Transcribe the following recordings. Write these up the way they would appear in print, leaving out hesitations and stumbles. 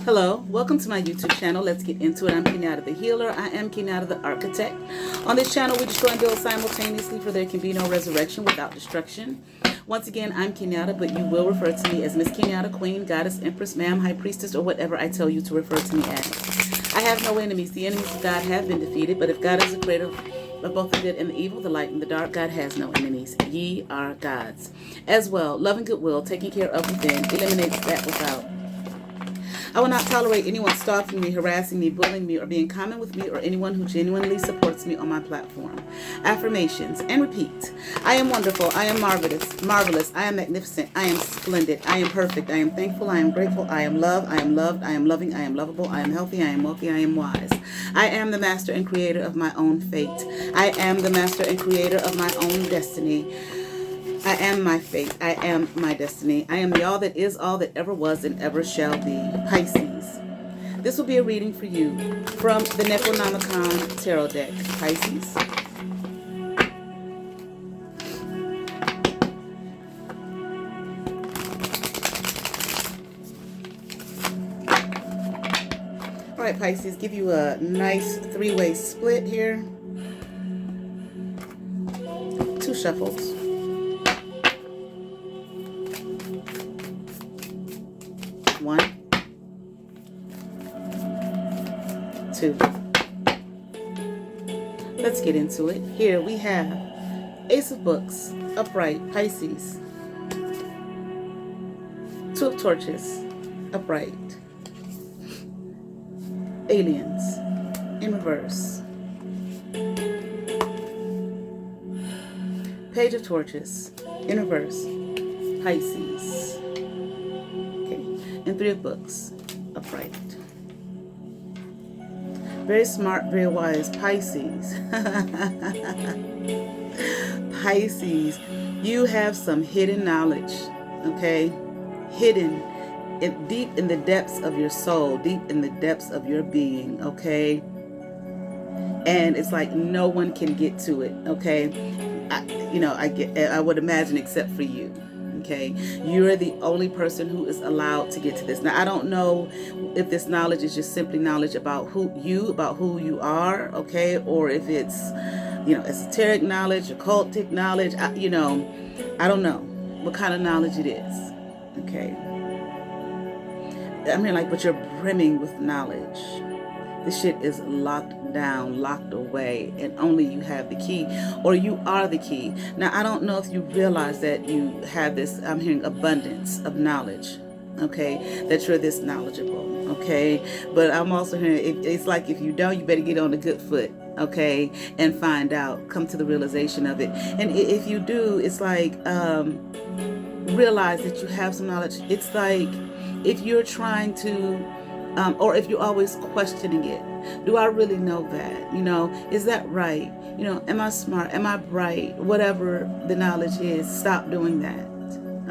Hello, welcome to my YouTube channel. Let's get into it. I'm Kenyatta the Healer. I am Kenyatta the ArtKitech. On this channel, we destroy and build simultaneously, for there can be no resurrection without destruction. Once again, I'm Kenyatta, but you will refer to me as Miss Kenyatta, Queen, Goddess, Empress, Ma'am, High Priestess, or whatever I tell you to refer to me as. I have no enemies. The enemies of God have been defeated, but if God is the creator of both the good and the evil, the light and the dark, God has no enemies. Ye are gods. As well, love and goodwill, taking care of within, eliminates that without. I will not tolerate anyone stalking me, harassing me, bullying me, or being common with me, or anyone who genuinely supports me on my platform. Affirmations, and repeat. I am wonderful. I am marvelous. I am magnificent. I am splendid. I am perfect. I am thankful. I am grateful. I am loved. I am loved. I am loving. I am lovable. I am healthy. I am wealthy. I am wise. I am the master and creator of my own fate. I am the master and creator of my own destiny. I am my fate. I am my destiny. I am the all that is, all that ever was, and ever shall be. Pisces. This will be a reading for you from the Necronomicon Tarot deck. Pisces. All right, Pisces, give you a nice three-way split here. 2 shuffles. 1, 2. Let's get into it. Here we have Ace of Books, upright, Pisces. 2 of Torches, upright. Aliens, in reverse. Page of Torches, in reverse, Pisces. And 3 of Books, upright. Very smart, very wise, Pisces. Pisces, you have some hidden knowledge, okay? Hidden, deep in the depths of your soul, deep in the depths of your being, okay? And it's like no one can get to it, okay? I would imagine except for you. Okay, you're the only person who is allowed to get to this. Now, I don't know if this knowledge is just simply knowledge about who you are, okay, or if it's, esoteric knowledge, occultic knowledge. I don't know what kind of knowledge it is. Okay, I mean, but you're brimming with knowledge. This shit is locked down, locked away, and only you have the key, or you are the key. Now, I don't know if you realize that you have this, I'm hearing abundance of knowledge, okay, that you're this knowledgeable, okay, but I'm also hearing, it's like if you don't, you better get on the good foot, okay, and find out, come to the realization of it. And if you do, it's like, realize that you have some knowledge. It's like if you're trying to, or if you're always questioning it. Do I really know that? Is that right? Am I smart? Am I bright? Whatever the knowledge is, stop doing that.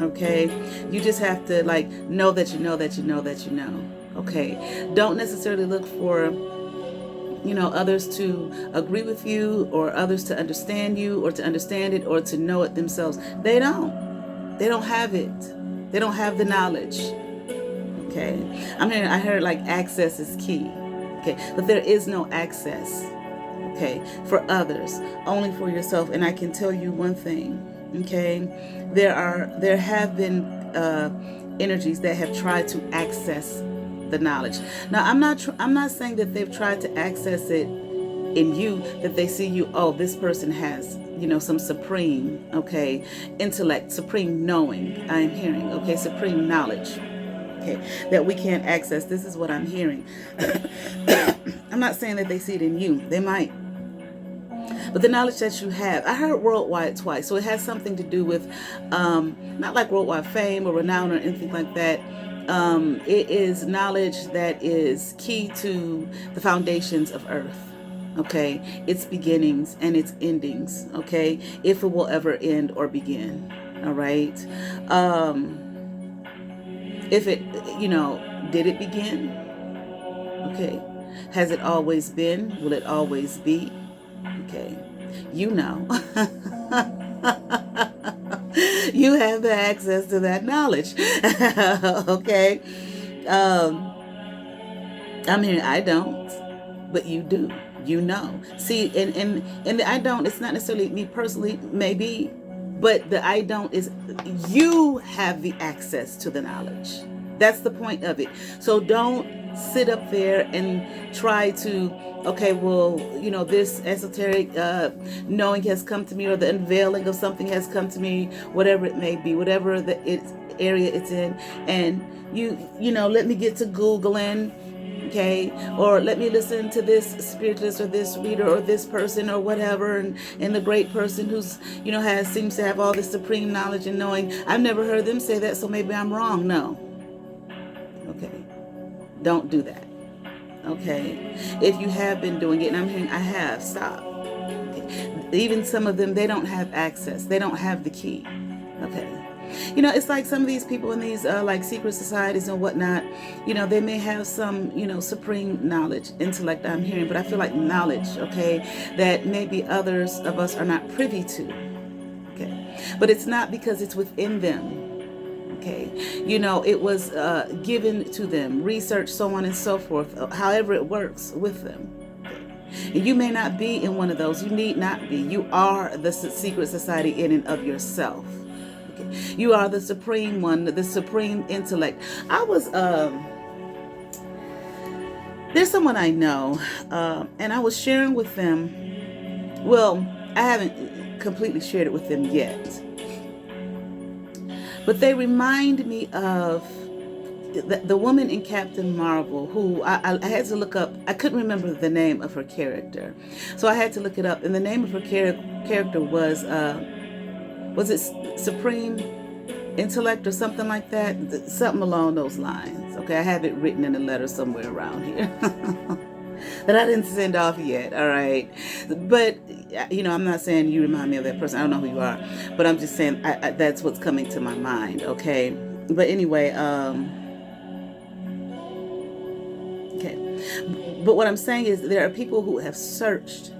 Okay? You just have to know that you know that you know that you know. Okay? Don't necessarily look for others to agree with you, or others to understand you, or to understand it, or to know it themselves. They don't. They don't have it. They don't have the knowledge. Okay, I heard access is key. Okay, but there is no access, okay, for others, only for yourself. And I can tell you one thing, okay, there have been energies that have tried to access the knowledge. Now, I'm not saying that they've tried to access it in you, that they see you, oh, this person has some supreme, okay, intellect, supreme knowing. I'm hearing, okay, supreme knowledge. Okay, that we can't access. This is what I'm hearing. I'm not saying that they see it in you. They might. But the knowledge that you have, I heard worldwide twice. So it has something to do with, not like worldwide fame or renown or anything like that. It is knowledge that is key to the foundations of Earth. Okay, its beginnings and its endings. Okay, if it will ever end or begin. All right. If it, did it begin? Okay. Has it always been? Will it always be? Okay. You have the access to that knowledge. Okay. I mean, I don't, but you do. You know. See, and the I don't, it's not necessarily me personally, maybe, but the I don't is you have the access to the knowledge. That's the point of it. So don't sit up there and try to, okay, well, you know, this esoteric knowing has come to me, or the unveiling of something has come to me, whatever it may be, whatever area it's in, and you know, let me get to Googling, okay, or let me listen to this spiritualist or this reader or this person or whatever, and the great person who's, you know, seems to have all this supreme knowledge and knowing. I've never heard them say that, so maybe I'm wrong. No. Okay. Don't do that. Okay. If you have been doing it, and I'm hearing I have, stop. Okay. Even some of them, they don't have access. They don't have the key. Okay. You know, it's like some of these people in these like secret societies and whatnot, you know, they may have some, you know, supreme knowledge, intellect, I'm hearing, but I feel like knowledge, okay, that maybe others of us are not privy to. Okay. But it's not because it's within them. Okay. You know, it was given to them, research, so on and so forth, however it works with them. And you may not be in one of those. You need not be. You are the secret society in and of yourself. Okay. You are the supreme one, the supreme intellect. I was, there's someone I know, and I was sharing with them. Well, I haven't completely shared it with them yet. But they remind me of the woman in Captain Marvel, who I had to look up. I couldn't remember the name of her character, so I had to look it up. And the name of her character was it Supreme Intellect or something like that? Something along those lines. Okay, I have it written in a letter somewhere around here that I didn't send off yet. All right, but you know, I'm not saying you remind me of that person. I don't know who you are, but I'm just saying that's what's coming to my mind. Okay, but anyway, okay. But what I'm saying is there are people who have searched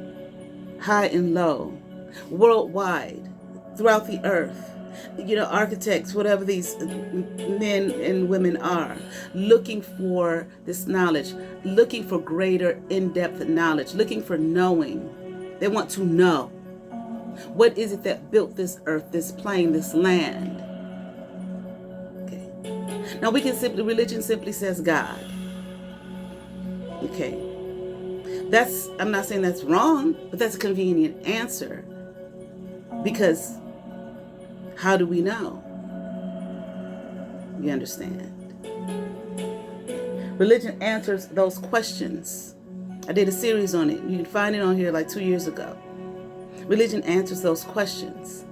high and low, worldwide, throughout the earth. You know, architects, whatever these men and women are, looking for this knowledge, looking for greater in-depth knowledge, looking for knowing. They want to know. What is it that built this earth, this plane, this land? Okay. Now we can simply, religion simply says God. Okay. I'm not saying that's wrong, but that's a convenient answer. Because how do we know? You understand? Religion answers those questions. I did a series on it. You can find it on here like 2 years ago. Religion answers those questions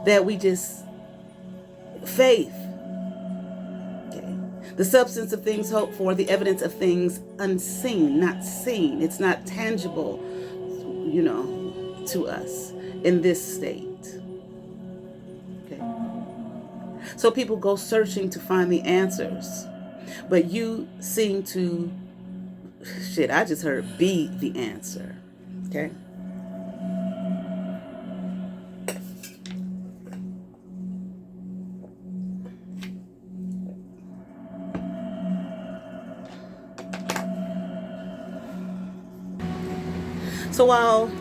that we just, faith. Okay. The substance of things hoped for, the evidence of things unseen, not seen. It's not tangible, you know, to us in this state. So people go searching to find the answers. But you seem to, I just heard be the answer. Okay? So while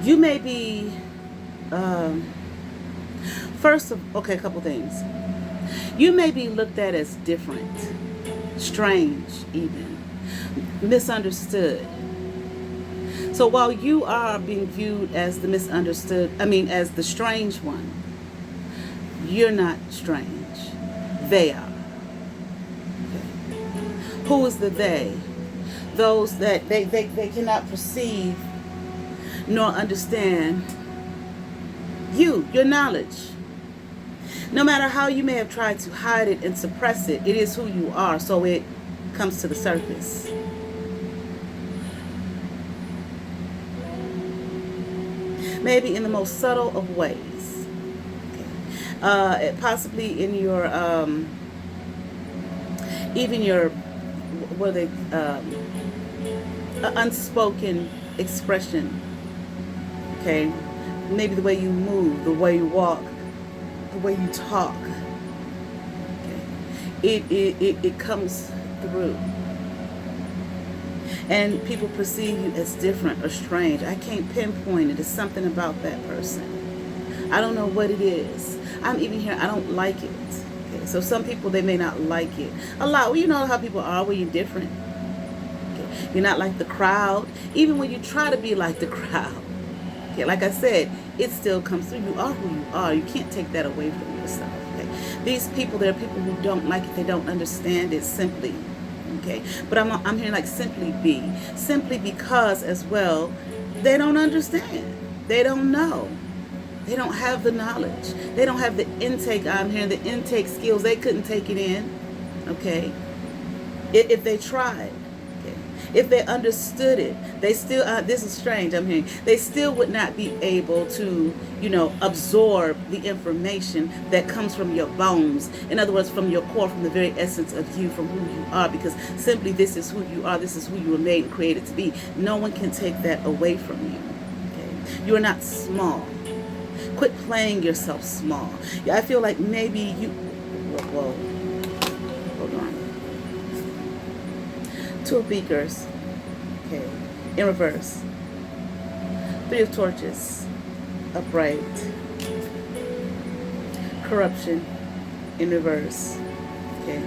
you may be, a couple things. You may be looked at as different, strange even, misunderstood. So while you are being viewed as the as the strange one, you're not strange. They are. Okay. Who is the they? Those that they cannot perceive nor understand your knowledge. No matter how you may have tried to hide it and suppress it, it is who you are, so it comes to the surface. Maybe in the most subtle of ways. Okay. Possibly in your, even your, unspoken expression. Okay. Maybe the way you move, the way you walk, the way you talk. Okay. It comes through. And people perceive you as different or strange. I can't pinpoint it. It's something about that person. I don't know what it is. I'm even here. I don't like it. Okay, so some people, they may not like it. A lot. Well, you know how people are when you're different. Okay. You're not like the crowd. Even when you try to be like the crowd. Okay, like I said, it still comes through. You are who you are. You can't take that away from yourself. Okay. These people, there are people who don't like it. They don't understand it simply. Okay, but I'm here like simply because as well, they don't understand. They don't know. They don't have the knowledge. They don't have the intake. I'm hearing the intake skills. They couldn't take it in. Okay, if they tried. Okay, if they understood it, they still. This is strange. I'm hearing they still would not be able to, absorb the information that comes from your bones. In other words, from your core, from the very essence of you, from who you are. Because simply, this is who you are. This is who you were made and created to be. No one can take that away from you. Okay, you are not small. Quit playing yourself small. Yeah, I feel like maybe you. Whoa. Hold on. Two of Beakers. Okay. In reverse. Three of Torches. Upright. Corruption. In reverse. Okay.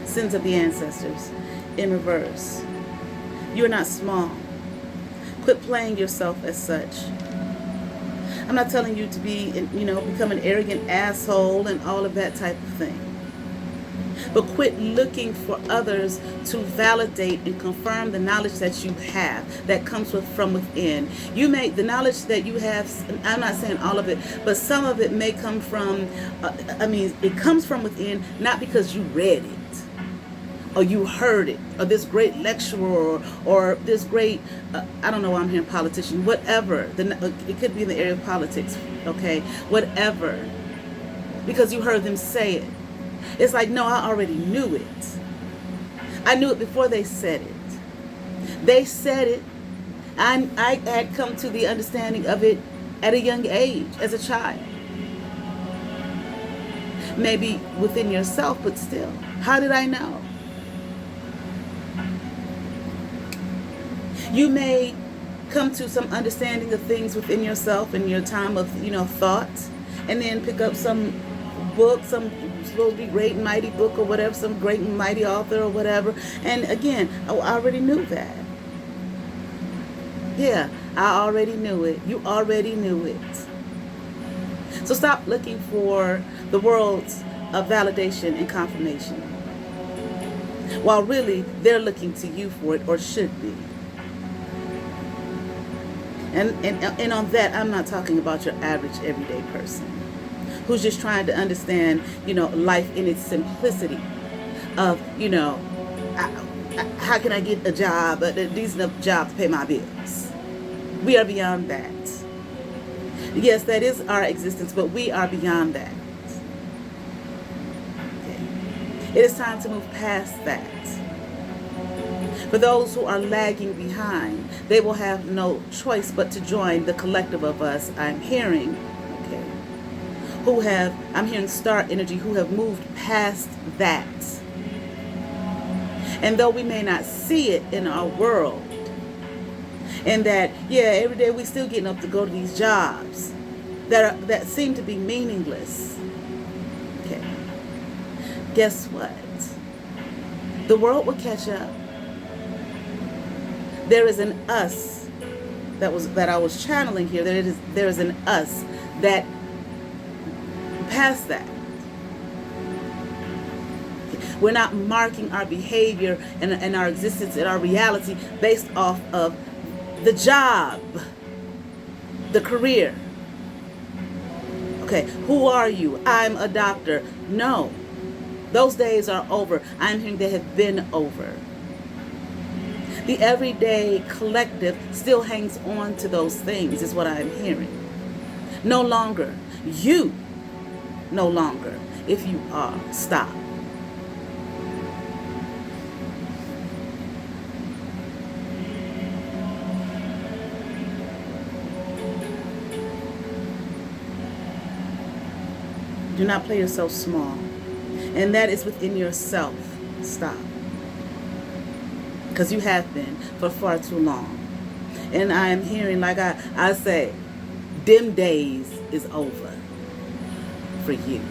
Sins of the ancestors. In reverse. You're not small. Quit playing yourself as such. I'm not telling you to be, become an arrogant asshole and all of that type of thing. But quit looking for others to validate and confirm the knowledge that you have that comes from within. The knowledge that you have, I'm not saying all of it, but some of it may come from, it comes from within, not because you read it, or you heard it, or this great lecturer, or this great, I don't know why I'm hearing politician, whatever. It could be in the area of politics, okay? Whatever. Because you heard them say it. It's like, no, I already knew it. I knew it before they said it. They said it. I had come to the understanding of it at a young age, as a child. Maybe within yourself, but still. How did I know? You may come to some understanding of things within yourself in your time of, thought, and then pick up some book, some supposed to be great and mighty book or whatever, some great and mighty author or whatever. And again, I already knew that. Yeah, I already knew it. You already knew it. So stop looking for the world's validation and confirmation, while really they're looking to you for it, or should be. And on that, I'm not talking about your average everyday person who's just trying to understand, life in its simplicity of, how can I get a job, a decent enough job to pay my bills? We are beyond that. Yes, that is our existence, but we are beyond that. Okay. It is time to move past that. For those who are lagging behind, they will have no choice but to join the collective of us, I'm hearing, okay, I'm hearing star energy, who have moved past that. And though we may not see it in our world, and that, every day we still getting up to go to these jobs that seem to be meaningless. Okay. Guess what? The world will catch up. There is an us that I was channeling here. There is an us that past that. We're not marking our behavior and our existence and our reality based off of the job, the career. Okay, who are you? I'm a doctor. No, those days are over. I'm hearing they have been over. The everyday collective still hangs on to those things, is what I'm hearing. No longer. You no longer. If you are, stop. Do not play yourself small. And that is within yourself. Stop. because you have been for far too long. And I am hearing, like I say, dim days is over for you.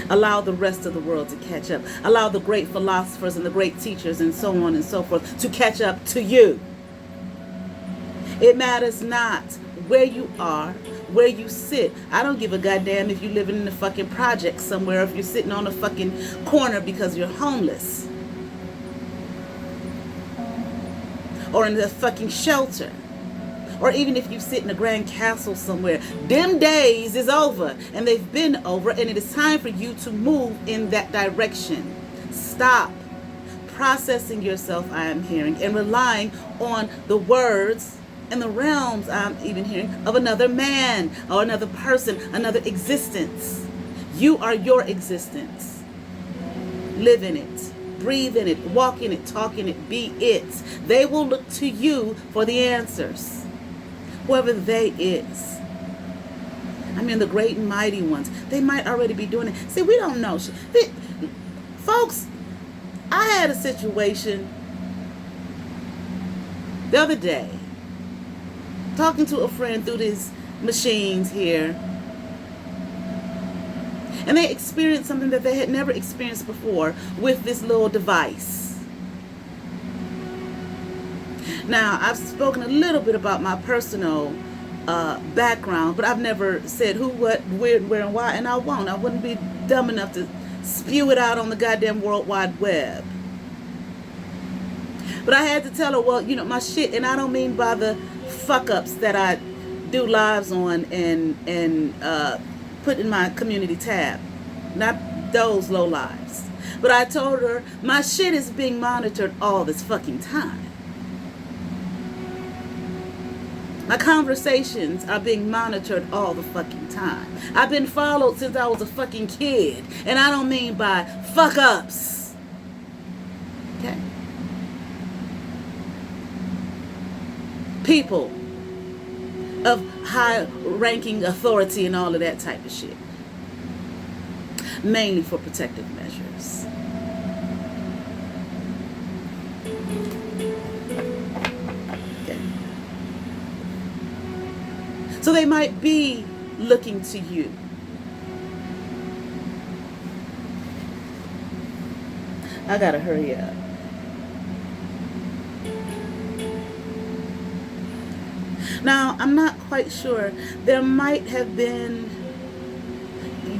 Allow the rest of the world to catch up. Allow the great philosophers and the great teachers and so on and so forth to catch up to you. It matters not where you are, where you sit. I don't give a goddamn if you're living in a fucking project somewhere, if you're sitting on a fucking corner because you're homeless, or in a fucking shelter, or even if you sit in a grand castle somewhere. Them days is over, and they've been over, and it is time for you to move in that direction. Stop processing yourself, I am hearing, and relying on the words and the realms, I'm even hearing, of another man or another person, another existence. You are your existence. Live in it. Breathe in it. Walk in it. Talk in it. Be it. They will look to you for the answers. Whoever they is. I mean, the great and mighty ones. They might already be doing it. See, we don't know. Folks, I had a situation the other day, talking to a friend through these machines here, and they experienced something that they had never experienced before with this little device. Now, I've spoken a little bit about my personal background, but I've never said who, what, where, and why, and I won't. I wouldn't be dumb enough to spew it out on the goddamn World Wide Web. But I had to tell her, well, you know, my shit, and I don't mean by the fuck-ups that I do lives on and put in my community tab. Not those low lives. But I told her, my shit is being monitored all this fucking time. My conversations are being monitored all the fucking time. I've been followed since I was a fucking kid. And I don't mean by fuck-ups. Okay? People of high-ranking authority and all of that type of shit. Mainly for protective measures. Okay. So they might be looking to you. I gotta hurry up. Now, I'm not quite sure. There might have been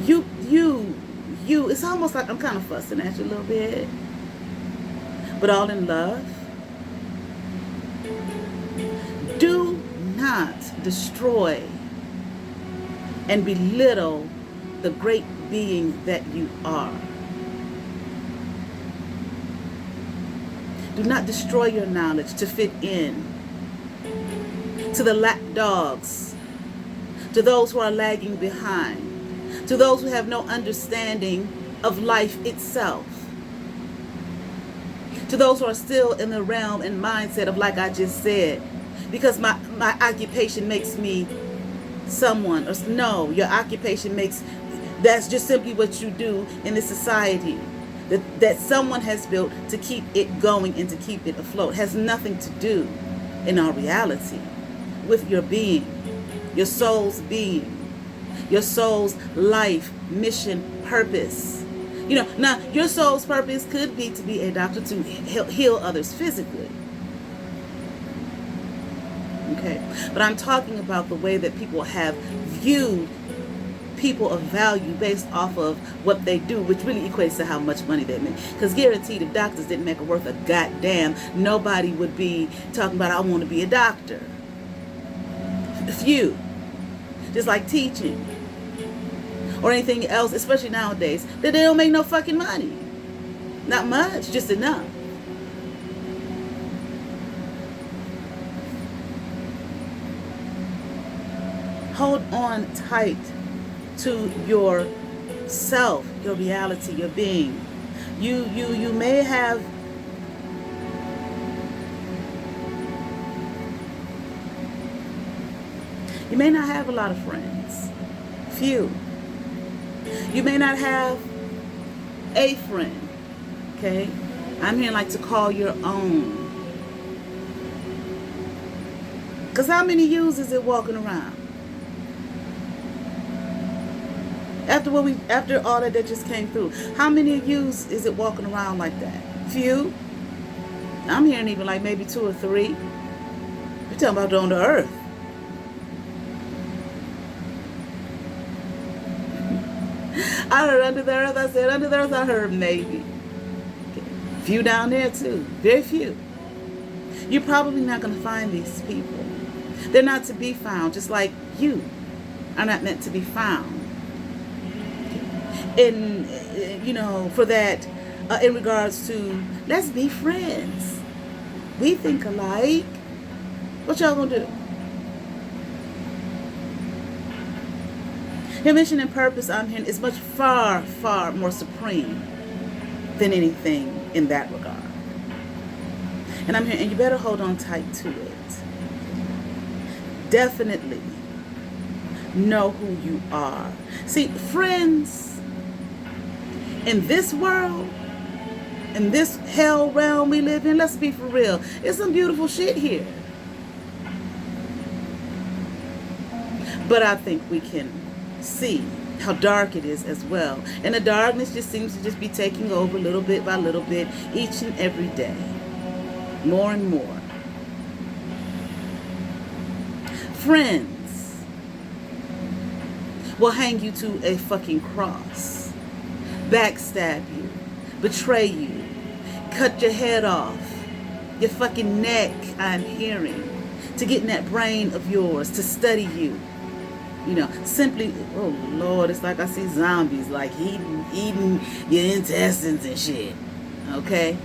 you. It's almost like I'm kind of fussing at you a little bit, but all in love. Do not destroy and belittle the great being that you are. Do not destroy your knowledge to fit in. To the lapdogs, to those who are lagging behind, to those who have no understanding of life itself, to those who are still in the realm and mindset of, like I just said, because my occupation makes me someone, or no, your occupation makes, that's just simply what you do in this society that someone has built to keep it going and to keep it afloat. Has nothing to do in our reality with your being, your soul's being, your soul's life, mission, purpose. You know, now your soul's purpose could be to be a doctor to heal others physically. Okay, but I'm talking about the way that people have viewed people of value based off of what they do, which really equates to how much money they make. Because guaranteed, if doctors didn't make it worth a goddamn, nobody would be talking about, I want to be a doctor. Few. Just like teaching or anything else, especially nowadays, that they don't make no fucking money. Not much, just enough. Hold on tight to yourself, your reality, your being. You may have You may not have a lot of friends. Few. You may not have a friend. Okay? I'm hearing like to call your own. Because how many yous is it walking around? After all that just came through, how many yous is it walking around like that? Few? I'm hearing even like maybe 2 or 3. We're talking about on the earth. I heard under the earth. I said under the earth. I heard maybe. Few down there too. Very few. You're probably not going to find these people. They're not to be found, just like you are not meant to be found. And, for that, in regards to, let's be friends. We think alike. What y'all going to do? Your mission and purpose, I'm hearing, is much far, far more supreme than anything in that regard. And I'm hearing, and you better hold on tight to it. Definitely know who you are. See, friends, in this world, in this hell realm we live in, let's be for real, it's some beautiful shit here. But I think we can see how dark it is as well. And the darkness just seems to just be taking over little bit by little bit, each and every day. More and more. Friends will hang you to a fucking cross, backstab you, betray you, cut your head off, your fucking neck, I'm hearing, to get in that brain of yours, to study you. Simply, oh Lord, it's like I see zombies, like eating your intestines and shit. Okay?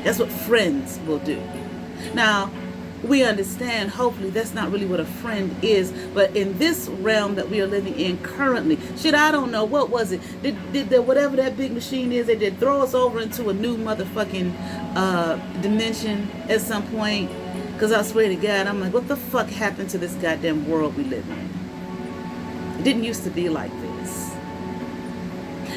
That's what friends will do. Now, we understand, hopefully, that's not really what a friend is, but in this realm that we are living in currently, shit, I don't know, what was it? Did the, whatever that big machine is, they did throw us over into a new motherfucking dimension at some point? Because I swear to God, I'm like, what the fuck happened to this goddamn world we live in? It didn't used to be like this.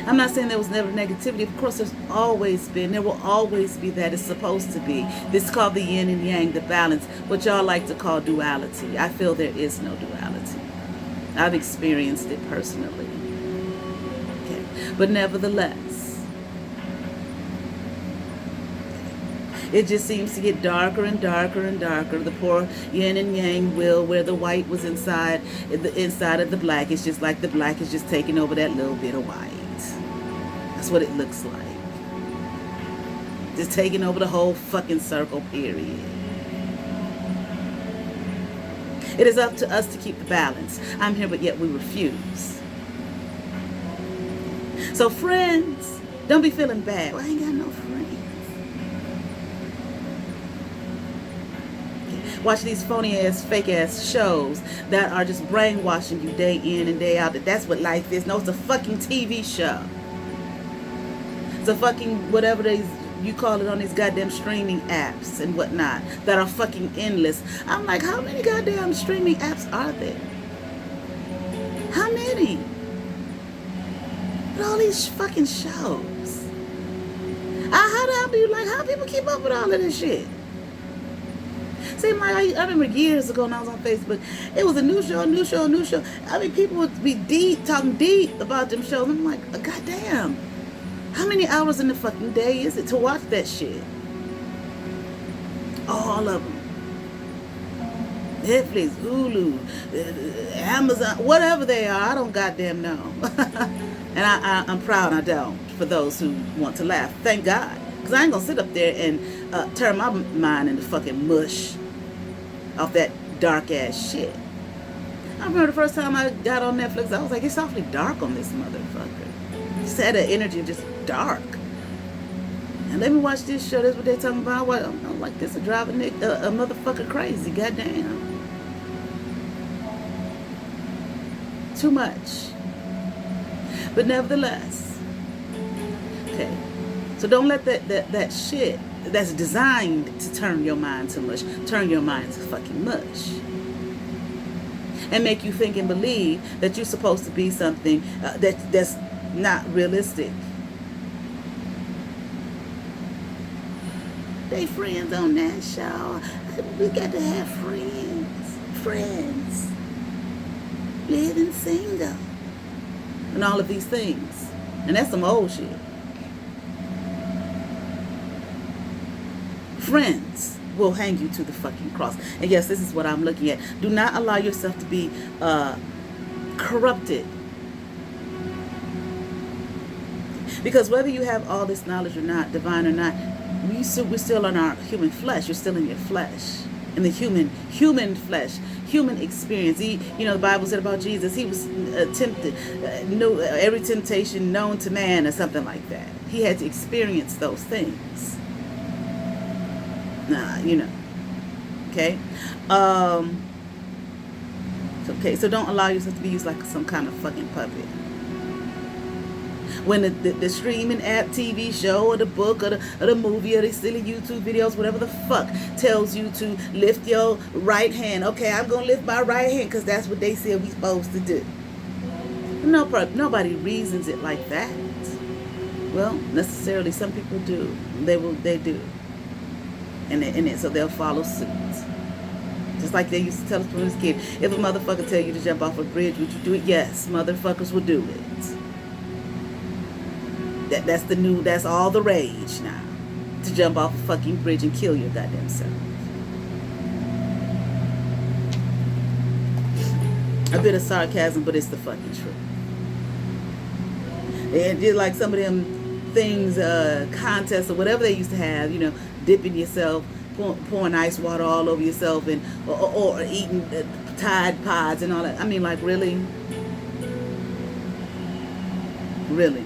I'm not saying there was never negativity. Of course, there's always been. There will always be that. It's supposed to be. This is called the yin and yang, the balance, what y'all like to call duality. I feel there is no duality. I've experienced it personally. Okay. But nevertheless, it just seems to get darker and darker and darker. The poor yin and yang will, where the white was inside of the black, it's just like the black is just taking over that little bit of white. That's what it looks like. Just taking over the whole fucking circle, period. It is up to us to keep the balance. I'm here, but yet we refuse. So friends, don't be feeling bad. Well, I ain't got no friends. Watch these phony ass, fake ass shows that are just brainwashing you day in and day out that that's what life is. No, it's a fucking TV show. It's a fucking whatever you call it on these goddamn streaming apps and whatnot that are fucking endless. I'm like, how many goddamn streaming apps are there? How many? With all these fucking shows. How people keep up with all of this shit? Seemed like I remember years ago when I was on Facebook, it was a new show. I mean, people would be talking deep about them shows. I'm like, goddamn. How many hours in the fucking day is it to watch that shit? All of them. Netflix, Hulu, Amazon, whatever they are, I don't goddamn know. And I'm proud I don't, for those who want to laugh. Thank God. Because I ain't going to sit up there and turn my mind into fucking mush off that dark ass shit. I remember the first time I got on Netflix, I was like, it's awfully dark on this motherfucker. It just had an energy of just dark. And let me watch this show. That's what they're talking about. I'm like, this is driving a motherfucker crazy. Goddamn. Too much. But nevertheless. Okay. So don't let that shit that's designed to turn your mind to mush, turn your mind to fucking mush. And make you think and believe that you're supposed to be something that's not realistic. they friends on that show. We got to have friends, living single, and all of these things. And that's some old shit. Friends will hang you to the fucking cross. And yes, this is what I'm looking at. Do not allow yourself to be corrupted. Because whether you have all this knowledge or not, divine or not, we're still in our human flesh. You're still in your flesh. In the human flesh, human experience. The Bible said about Jesus, he was tempted, every temptation known to man or something like that. He had to experience those things. Okay? Okay, so don't allow yourself to be used like some kind of fucking puppet. When the streaming app, TV show, or the book, or the movie, or the silly YouTube videos, whatever the fuck, tells you to lift your right hand. Okay, I'm going to lift my right hand because that's what they said we supposed to do. Nobody reasons it like that. Well, necessarily, some people do. They do. And so they'll follow suit. Just like they used to tell us when we was a kid. If a motherfucker tell you to jump off a bridge, would you do it? Yes, motherfuckers will do it. That's all the rage now. To jump off a fucking bridge and kill your goddamn self. A bit of sarcasm, but it's the fucking truth. And just like some of them things, contests or whatever they used to have, dipping yourself, pouring ice water all over yourself, and or eating Tide Pods and all that. I mean, like, really? Really?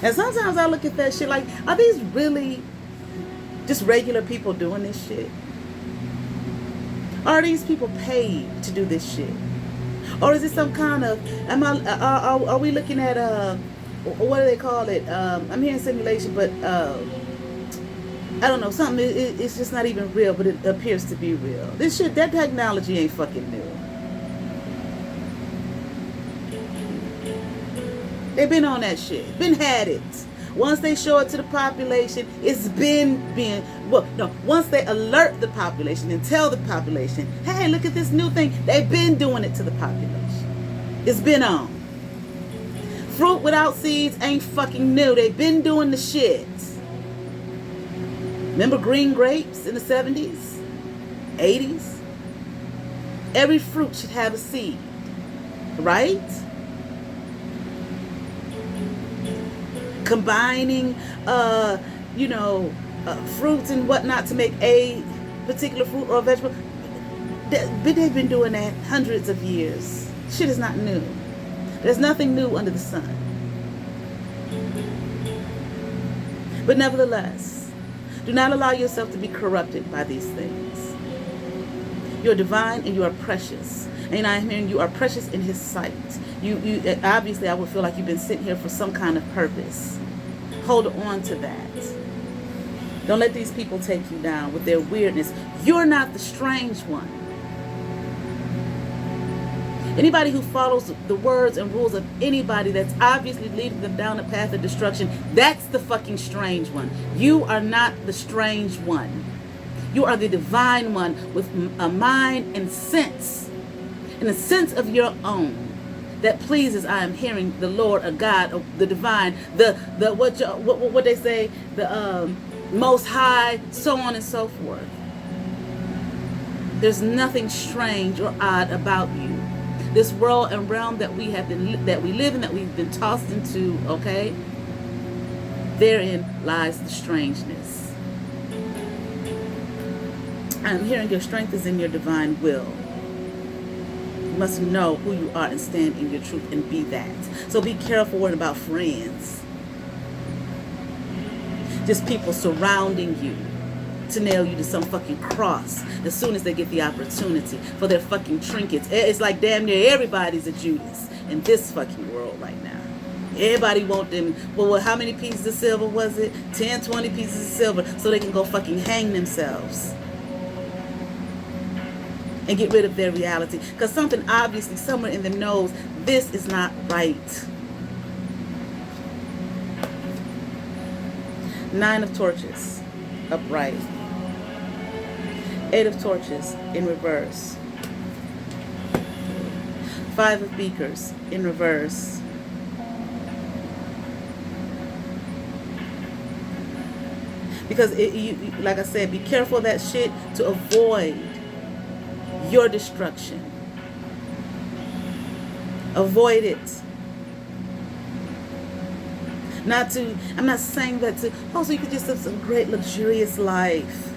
And sometimes I look at that shit like, are these really just regular people doing this shit? Are these people paid to do this shit? Or is it some kind of, are we looking at, what do they call it? I'm hearing simulation, but I don't know, something, it's just not even real, but it appears to be real. This shit, that technology ain't fucking new. They've been on that shit. Been had it. Once they show it to the population, it's once they alert the population and tell the population, hey, look at this new thing, they've been doing it to the population. It's been on. Fruit without seeds ain't fucking new. They've been doing the shit. Remember green grapes in the 70s? 80s? Every fruit should have a seed. Right? Combining, fruits and whatnot to make a particular fruit or vegetable. They've been doing that hundreds of years. Shit is not new. There's nothing new under the sun. But nevertheless, do not allow yourself to be corrupted by these things. You're divine and you are precious. And I'm hearing you are precious in His sight. You obviously, I would feel like you've been sent here for some kind of purpose. Hold on to that. Don't let these people take you down with their weirdness. You're not the strange one. Anybody who follows the words and rules of anybody that's obviously leading them down a path of destruction, that's the fucking strange one. You are not the strange one. You are the divine one with a mind and sense, and a sense of your own that pleases. I am hearing the Lord, a God, the divine, the what they say, the Most High, so on and so forth. There's nothing strange or odd about you. This world and realm that we live in, that we've been tossed into, okay? Therein lies the strangeness. I'm hearing your strength is in your divine will. You must know who you are and stand in your truth and be that. So be careful worrying about friends. Just people surrounding you to nail you to some fucking cross as soon as they get the opportunity for their fucking trinkets. It's like damn near everybody's a Judas in this fucking world right now. Everybody want them. Well, how many pieces of silver was it? 10, 20 pieces of silver so they can go fucking hang themselves and get rid of their reality. Because something obviously somewhere in them knows this is not right. 9 of Torches. upright. 8 of torches in reverse. 5 of beakers in reverse. Because, like I said, be careful of that shit to avoid your destruction. Avoid it. I'm not saying that so you could just have some great luxurious life.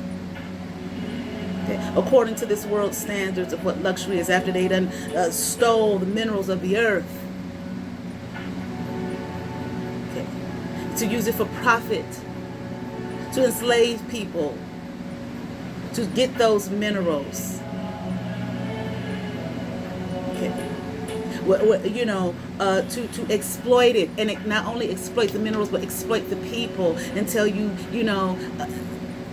Okay? According to this world's standards of what luxury is, after they done stole the minerals of the earth. Okay? To use it for profit. To enslave people. To get those minerals. Okay. To exploit it, and it not only exploit the minerals, but exploit the people until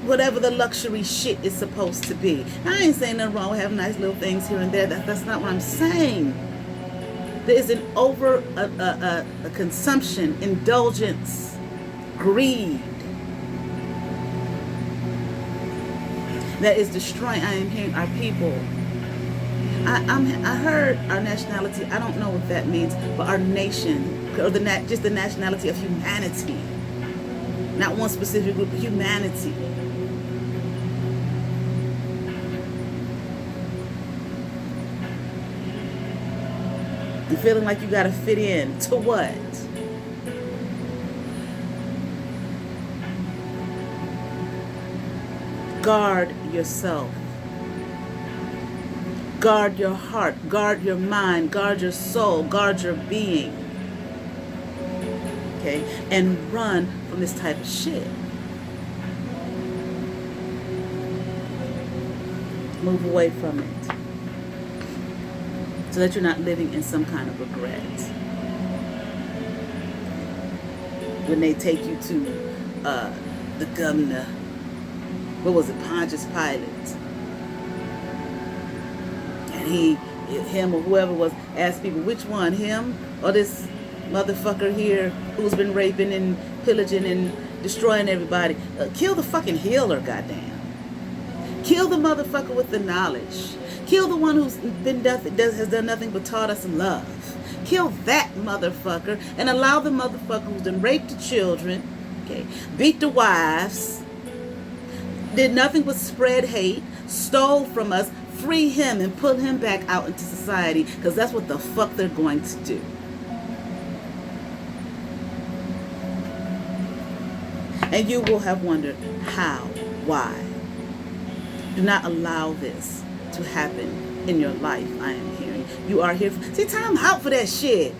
whatever the luxury shit is supposed to be. I ain't saying nothing wrong with having nice little things here and there. That's not what I'm saying. There is an a consumption, indulgence, greed that is destroying. I am hearing our people. I heard our nationality. I don't know what that means, but our nation, or just the nationality of humanity, not one specific group, humanity. You're feeling like you gotta fit in to what? Guard yourself. Guard your heart, guard your mind, guard your soul, guard your being. Okay? And run from this type of shit. Move away from it. So that you're not living in some kind of regret. When they take you to the governor, what was it, Pontius Pilate? And him or whoever was, asked people, which one, him or this motherfucker here who's been raping and pillaging and destroying everybody? Kill the fucking healer, goddamn. Kill the motherfucker with the knowledge. Kill the one who's has done nothing but taught us love. Kill that motherfucker and allow the motherfucker who's done raped the children, okay, beat the wives, did nothing but spread hate, stole from us, free him and put him back out into society, because that's what the fuck they're going to do. And you will have wondered how, why. Do not allow this to happen in your life. I am hearing you are here see, time out for that shit.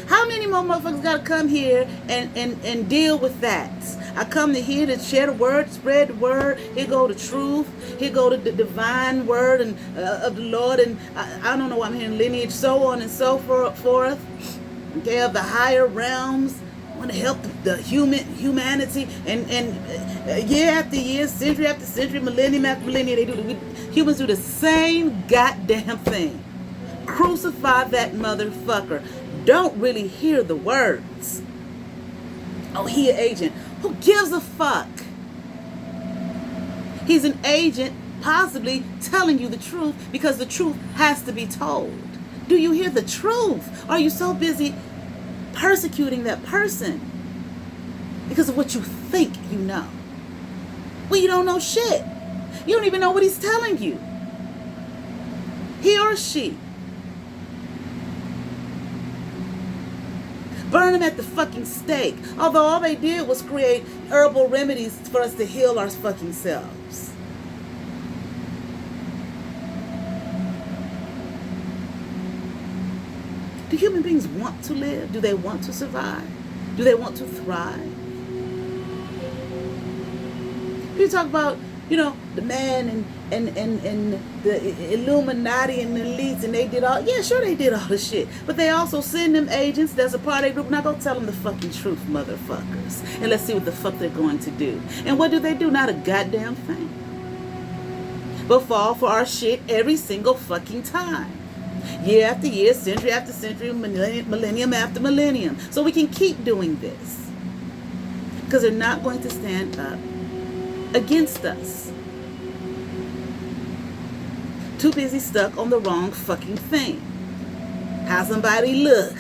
How many more motherfuckers gotta come here and deal with that? I come to here to share the word, spread the word. Here go the truth. Here go the divine word and of the Lord. And I don't know what I'm hearing, lineage, so on and so forth. Okay, of the higher realms. I want to help the humanity. And year after year, century after century, millennium after millennium, humans do the same goddamn thing. Crucify that motherfucker. Don't really hear the words. Oh, he an agent. Who gives a fuck? He's an agent possibly telling you the truth because the truth has to be told. Do you hear the truth? Are you so busy persecuting that person because of what you think you know? Well, you don't know shit. You don't even know what he's telling you. He or she. Burn them at the fucking stake. Although all they did was create herbal remedies for us to heal our fucking selves. Do human beings want to live? Do they want to survive? Do they want to thrive? People talk about, the man and the Illuminati and the elites, and they did all, yeah, sure they did all the shit. But they also send them agents that's a part of their group. Now go tell them the fucking truth, motherfuckers. And let's see what the fuck they're going to do. And what do? Not a goddamn thing. But fall for our shit every single fucking time. Year after year, century after century, millennium after millennium. So we can keep doing this. Because they're not going to stand up against us. Too busy stuck on the wrong fucking thing. How somebody look.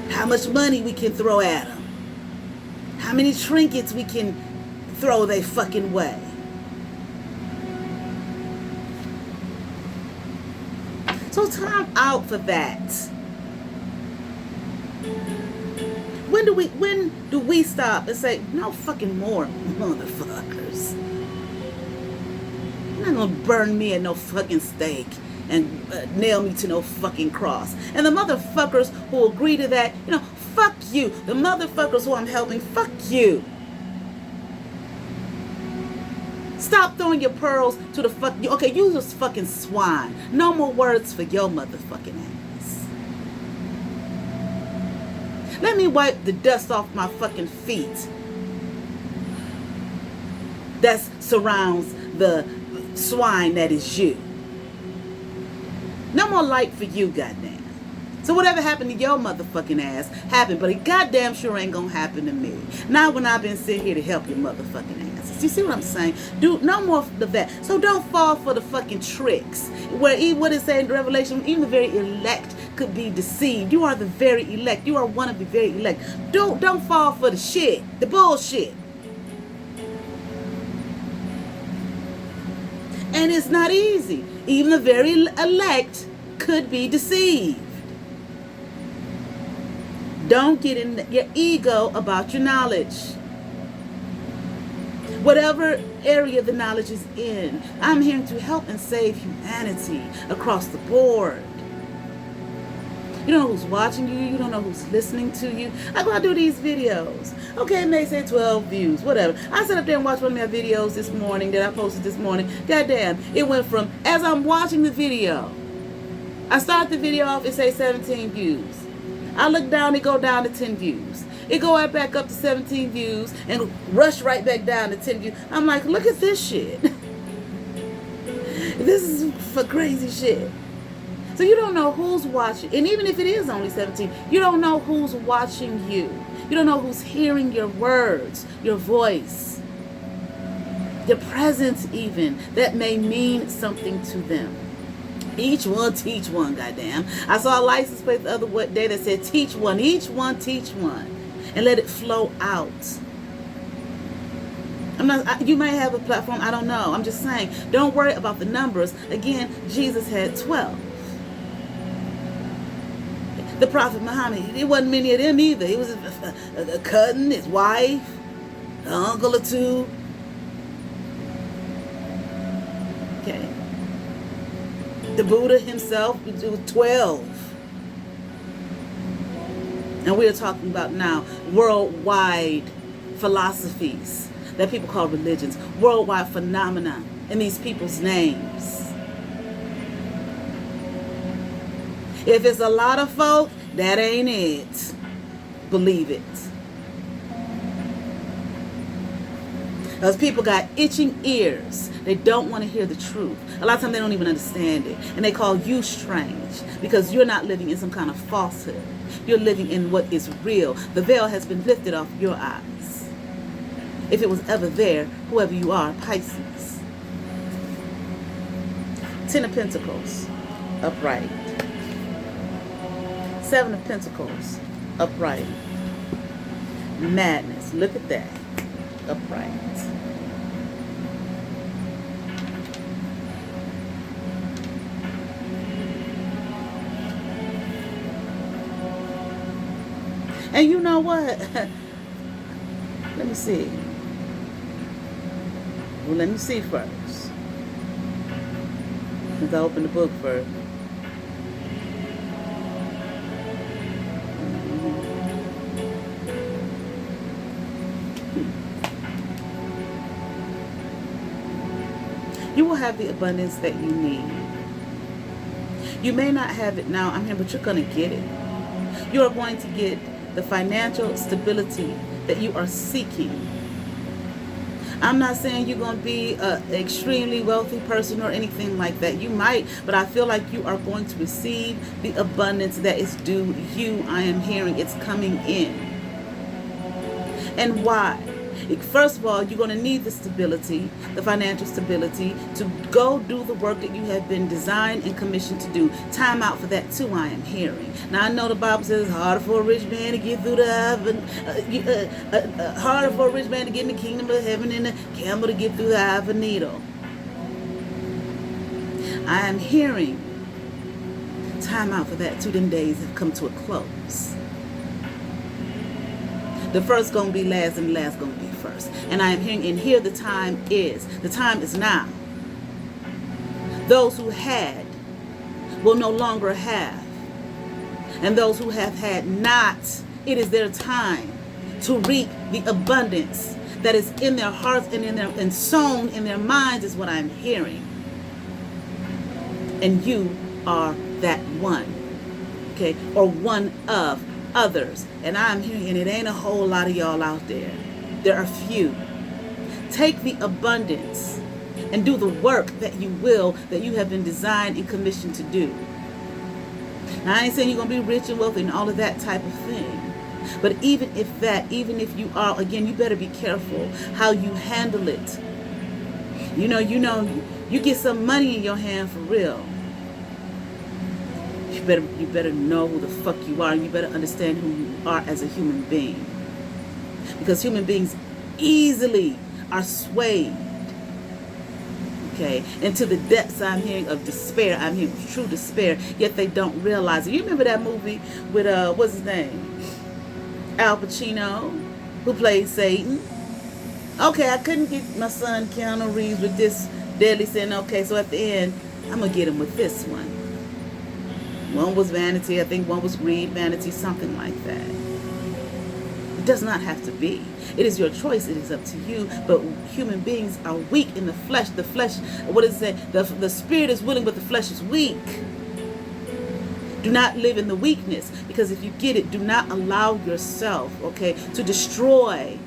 How much money we can throw at them. How many trinkets we can throw they fucking way. So time out for that. When do we stop and say, no fucking more, motherfuckers? You're not gonna burn me at no fucking stake and nail me to no fucking cross. And the motherfuckers who agree to that, fuck you. The motherfuckers who I'm helping, fuck you. Stop throwing your pearls to the fuck. Okay, you just fucking swine. No more words for your motherfucking ass. Let me wipe the dust off my fucking feet that surrounds the swine that is you. No more light for you, goddamn. So whatever happened to your motherfucking ass happened, but it goddamn sure ain't gonna happen to me. Not when I've been sitting here to help your motherfucking asses. You see what I'm saying? Do no more of that. So don't fall for the fucking tricks. Where even what it says in Revelation, even the very elect could be deceived. You are the very elect. You are one of the very elect. Don't fall for the shit, the bullshit. And it's not easy. Even the very elect could be deceived. Don't get in your ego about your knowledge. Whatever area the knowledge is in, I'm here to help and save humanity across the board. You don't know who's watching you. You don't know who's listening to you. I go out do these videos. Okay, it may say 12 views, whatever. I sat up there and watched one of my videos this morning that I posted this morning. Goddamn, it went from, as I'm watching the video, I start the video off, it say 17 views. I look down, it go down to 10 views. It go right back up to 17 views and rush right back down to 10 views. I'm like, look at this shit. This is for crazy shit. So you don't know who's watching. And even if it is only 17, you don't know who's watching you. You don't know who's hearing your words, your voice, your presence even. That may mean something to them. Each one teach one, goddamn. I saw a license plate the other day that said teach one. Each one teach one. And let it flow out. You might have a platform, I don't know. I'm just saying, don't worry about the numbers. Again, Jesus had 12. The Prophet Muhammad, it wasn't many of them either. He was a cousin, his wife, an uncle or two. Okay. The Buddha himself was 12. And we're talking about now worldwide philosophies that people call religions, worldwide phenomena in these people's names. If it's a lot of folk, that ain't it. Believe it. Those people got itching ears. They don't want to hear the truth. A lot of times they don't even understand it. And they call you strange because you're not living in some kind of falsehood. You're living in what is real. The veil has been lifted off your eyes. If it was ever there, whoever you are, Pisces. 10 of Pentacles, upright. 7 of Pentacles, upright. Madness, look at that, upright. And you know what? Let me see. Well, let me see first. Since I opened the book first. You will have the abundance that you need. You may not have it now, I'm here, but you're going to get it. You are going to get the financial stability that you are seeking. I'm not saying you're going to be an extremely wealthy person or anything like that. You might, but I feel like you are going to receive the abundance that is due you. I am hearing it's coming in. And why? First of all, you're going to need the stability, the financial stability, to go do the work that you have been designed and commissioned to do. Time out for that too, I am hearing. Now, I know the Bible says it's harder for a rich man to get through the heaven, harder for a rich man to get in the kingdom of heaven than a camel to get through the eye of a needle. I am hearing time out for that too. Them days have come to a close. The first gonna be last and the last gonna be first. And I am hearing, and here the time is. The time is now. Those who had will no longer have. And those who have had not, it is their time to reap the abundance that is in their hearts and sown in their minds, is what I'm hearing. And you are that one, okay, or one of others. And I'm hearing, and it ain't a whole lot of y'all out there. There are few. Take the abundance and do the work that you have been designed and commissioned to do. Now, I ain't saying you're going to be rich and wealthy and all of that type of thing. But even if you are, again, you better be careful how you handle it. You get some money in your hand for real. You better know who the fuck you are, and you better understand who you are as a human being. Because human beings easily are swayed, okay, into the depths, I'm hearing, of despair. I'm hearing true despair, yet they don't realize it. You remember that movie with, what's his name? Al Pacino, who played Satan? Okay, I couldn't get my son Keanu Reeves with this deadly sin. Okay, so at the end, I'm going to get him with this one. One was vanity, I think one was greed, vanity, something like that. It does not have to be. It is your choice. It is up to you. But human beings are weak in the flesh. The flesh, what does it say? The spirit is willing, but the flesh is weak. Do not live in the weakness. Because if you get it, do not allow yourself, okay, to destroy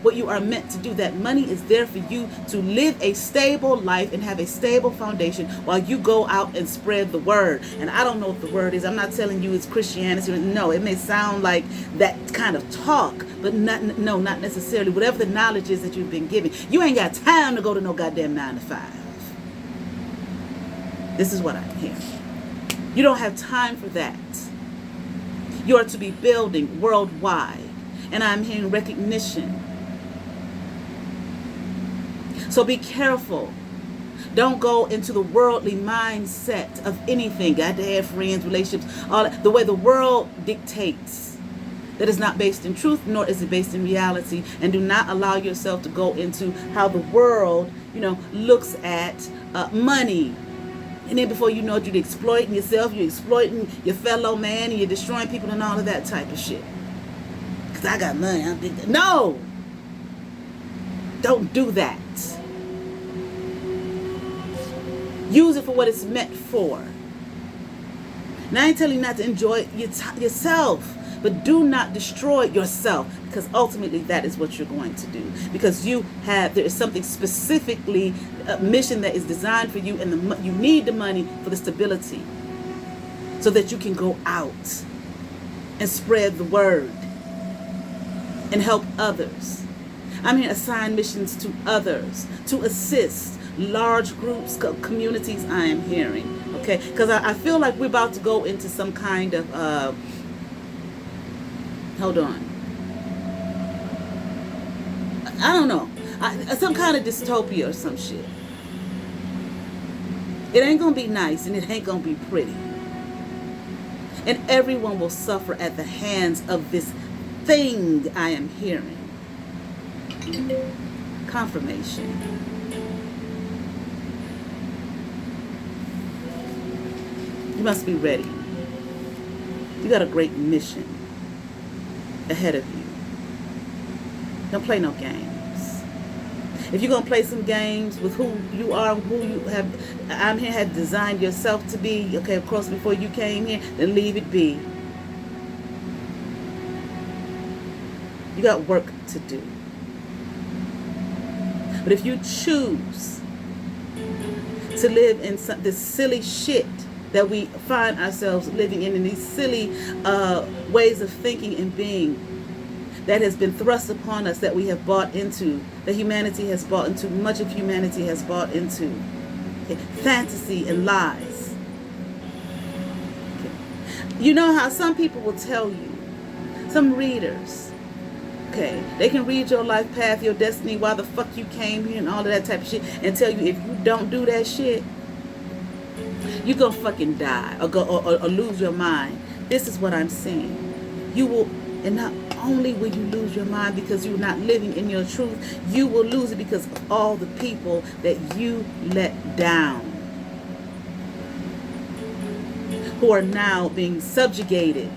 what you are meant to do. That money is there for you to live a stable life and have a stable foundation while you go out and spread the word. And I don't know what the word is. I'm not telling you it's Christianity. No, it may sound like that kind of talk, but not necessarily. Whatever the knowledge is that you've been given, you ain't got time to go to no goddamn 9 to 5. This is what I'm hearing. You don't have time for that. You are to be building worldwide. And I'm hearing recognition. So be careful. Don't go into the worldly mindset of anything. Got to have friends, relationships, all that. The way the world dictates. That is not based in truth, nor is it based in reality. And do not allow yourself to go into how the world, looks at money. And then before you know it, you're exploiting yourself, you're exploiting your fellow man, and you're destroying people and all of that type of shit. Because I got money, I'm big. No! Don't do that. Use it for what it's meant for. Now, I ain't telling you not to enjoy yourself, but do not destroy yourself, because ultimately that is what you're going to do. Because there is something specifically, a mission that is designed for you, and you need the money for the stability so that you can go out and spread the word and help others. I'm here to assign missions to others, to assist large groups, communities. I am hearing, okay? Because I feel like we're about to go into some kind of, hold on. I don't know. Some kind of dystopia or some shit. It ain't going to be nice, and it ain't going to be pretty. And everyone will suffer at the hands of this thing I am hearing. Confirmation. You must be ready. You got a great mission ahead of you. Don't play no games. If you're going to play some games with who you are, who you have designed yourself to be, okay, of course, before you came here, then leave it be. You got work to do. But if you choose to live in this silly shit that we find ourselves living in these silly ways of thinking and being, that has been thrust upon us, that we have bought into, that humanity has bought into, much of humanity has bought into. Okay. Fantasy and lies. Okay. You know how some people will tell you, some readers, okay, they can read your life path, your destiny, why the fuck you came here and all of that type of shit, and tell you if you don't do that shit, you're gonna fucking die or lose your mind. This is what I'm saying. You will, and not only will you lose your mind because you're not living in your truth, you will lose it because of all the people that you let down, who are now being subjugated,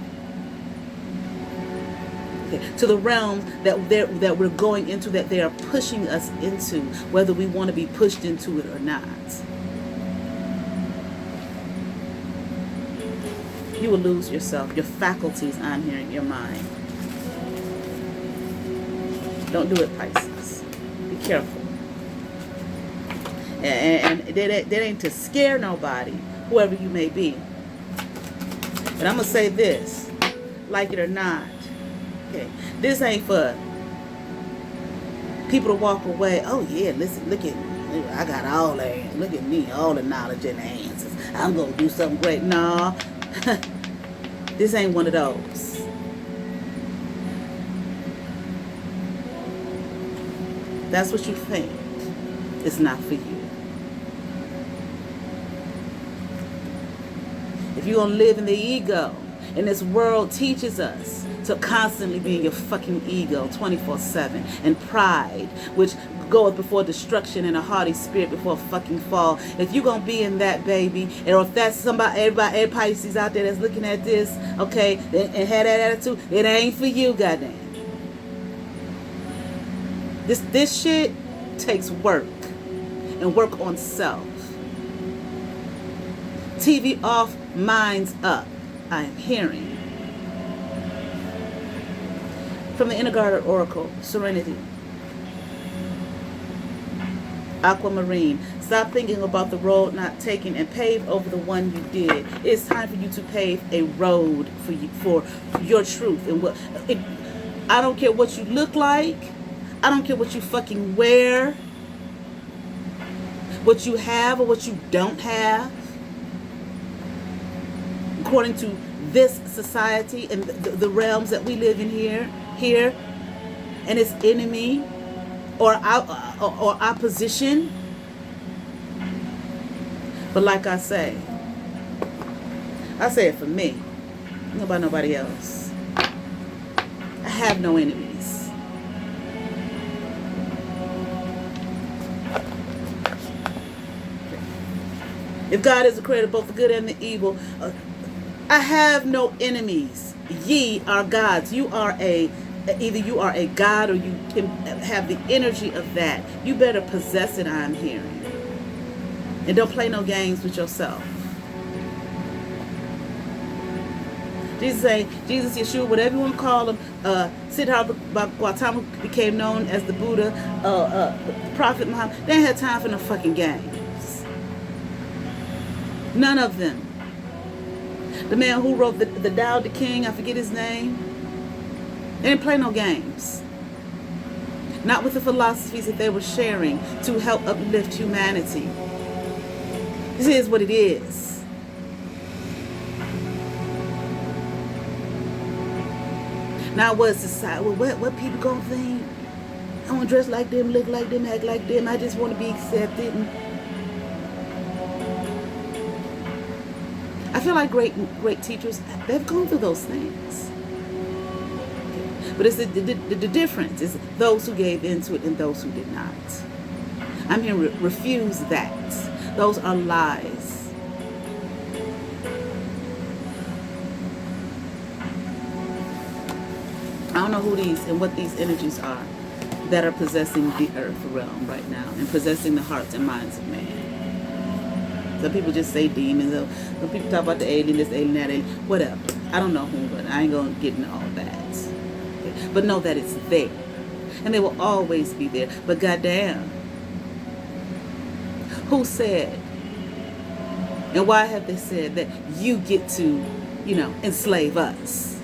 okay, to the realm that we're going into, that they are pushing us into, whether we want to be pushed into it or not. You will lose yourself, your faculties on here in your mind. Don't do it, Pisces. Be careful. And that ain't to scare nobody, whoever you may be. But I'm going to say this, like it or not. Okay, this ain't for people to walk away. Oh yeah, listen, look at me. I got all that. Look at me, all the knowledge and the answers. I'm going to do something great. No. This ain't one of those. That's what you think. It's not for you. If you're going to live in the ego, and this world teaches us to constantly be in your fucking ego 24/7, and pride, which goeth before destruction, and a haughty spirit before fucking fall. If you're gonna be in that, baby, or if that's somebody, every Pisces out there that's looking at this, okay, and had that attitude, it ain't for you, goddamn. This shit takes work, and work on self. TV off, minds up. I am hearing. From the Inner Guard Oracle, Serenity. Aquamarine. Stop thinking about the road not taken and pave over the one you did. It's time for you to pave a road for you, for your truth. And I don't care what you look like. I don't care what you fucking wear. What you have or what you don't have. According to this society and the realms that we live in here, and its enemy or opposition. But like I say it for me, not about nobody else. I have no enemies. If God is the creator of both the good and the evil, I have no enemies. Ye are gods. Either you are a god or you can have the energy of that. You better possess it, I'm hearing. And don't play no games with yourself. Jesus, Yeshua, whatever you want to call him, Siddhartha Gautama became known as the Buddha, the Prophet Muhammad. They ain't had time for no fucking games. None of them. The man who wrote the Tao Te King, I forget his name. They didn't play no games. Not with the philosophies that they were sharing to help uplift humanity. This is what it is. Now what society, what people gonna think? I want to dress like them, look like them, act like them. I just want to be accepted. I feel like great teachers, they've gone through those things. But it's the difference is those who gave into it and those who did not. I'm here to refuse that. Those are lies. I don't know who these and what these energies are that are possessing the earth realm right now and possessing the hearts and minds of man. Some people just say demons. Some people talk about the alien, this alien, that alien, whatever. I don't know who, but I ain't going to get into all that. But know that it's there. And they will always be there. But goddamn, who said, and why have they said that you get to, enslave us?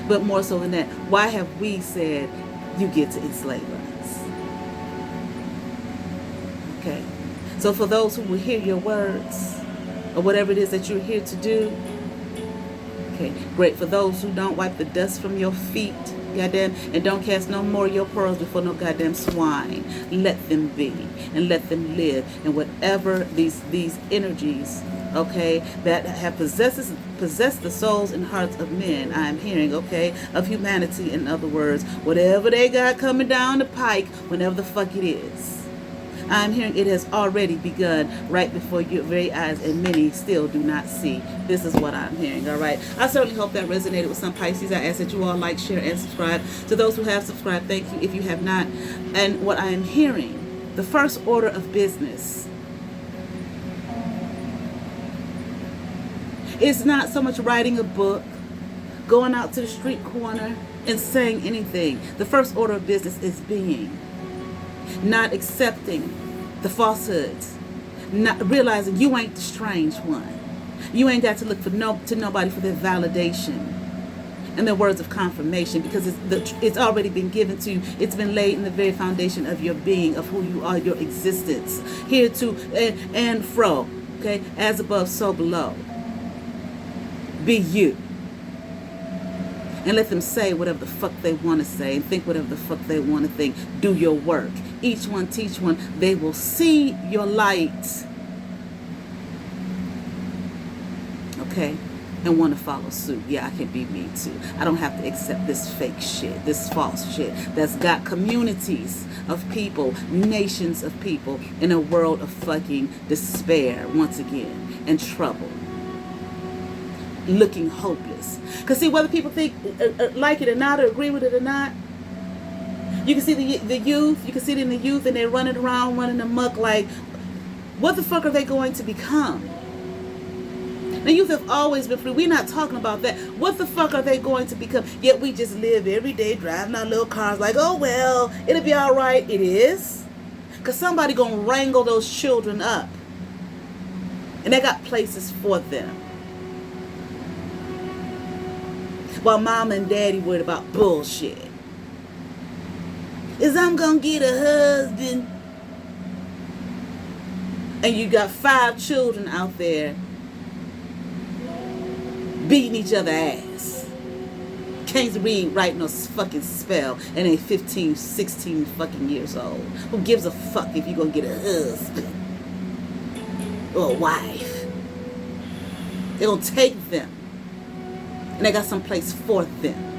But more so than that, why have we said you get to enslave us? Okay. So for those who will hear your words, or whatever it is that you're here to do, okay, great. For those who don't, wipe the dust from your feet, goddamn, and don't cast no more of your pearls before no goddamn swine. Let them be, and let them live. And whatever these energies, okay, that have possessed the souls and hearts of men, I am hearing, okay, of humanity, in other words, whatever they got coming down the pike, whenever the fuck it is, I'm hearing it has already begun right before your very eyes, and many still do not see. This is what I'm hearing, all right? I certainly hope that resonated with some Pisces. I ask that you all like, share, and subscribe. To those who have subscribed, thank you. If you have not, and what I am hearing, the first order of business is not so much writing a book, going out to the street corner, and saying anything. The first order of business is being. Not accepting the falsehoods, not realizing you ain't the strange one. You ain't got to look to nobody for their validation and their words of confirmation, because it's already been given to you. It's been laid in the very foundation of your being, of who you are, your existence, here to and fro. Okay, as above, so below. Be you. And let them say whatever the fuck they want to say, and think whatever the fuck they want to think. Do your work. Each one teach one. They will see your light. Okay? And want to follow suit. Yeah, I can be me too. I don't have to accept this fake shit, this false shit that's got communities of people, nations of people in a world of fucking despair, once again, and trouble. Looking hopeless. Because see, whether people think like it or not, or agree with it or not, you can see the youth, you can see it in the youth, and they're running around, running amok like, what the fuck are they going to become? The youth have always been free. We're not talking about that. What the fuck are they going to become? Yet we just live every day driving our little cars like, oh well, it'll be all right. It is. Because somebody gonna wrangle those children up. And they got places for them. While mom and daddy worried about bullshit. Is I'm gonna get a husband. And you got 5 children out there beating each other ass. Can't read, write no fucking spell, and they 15, 16 fucking years old. Who gives a fuck if you gonna get a husband or a wife? They gonna take them. And they got some place for them.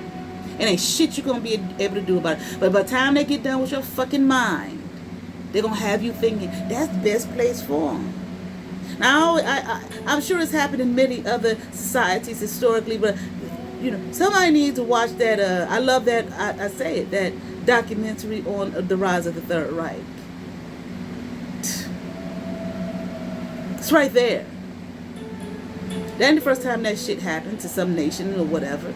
And ain't shit you gonna be able to do about it. But by the time they get done with your fucking mind, they're gonna have you thinking that's the best place for them. Now, I'm sure it's happened in many other societies historically, but you know, somebody needs to watch that. I love that. I say it, that documentary on the rise of the Third Reich. It's right there. That ain't the first time that shit happened to some nation or whatever.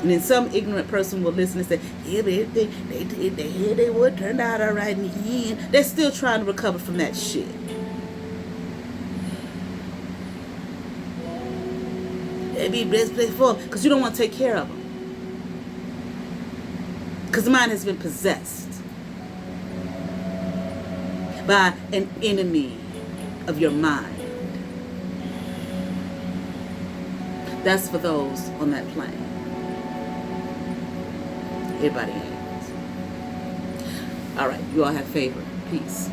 And then some ignorant person will listen and say, yeah, but they would turn out all right in the end. They're still trying to recover from that shit. It'd be the best place for them because you don't want to take care of them. Because the mind has been possessed by an enemy of your mind. That's for those on that plane. Everybody has. All right, you all have favor. Peace.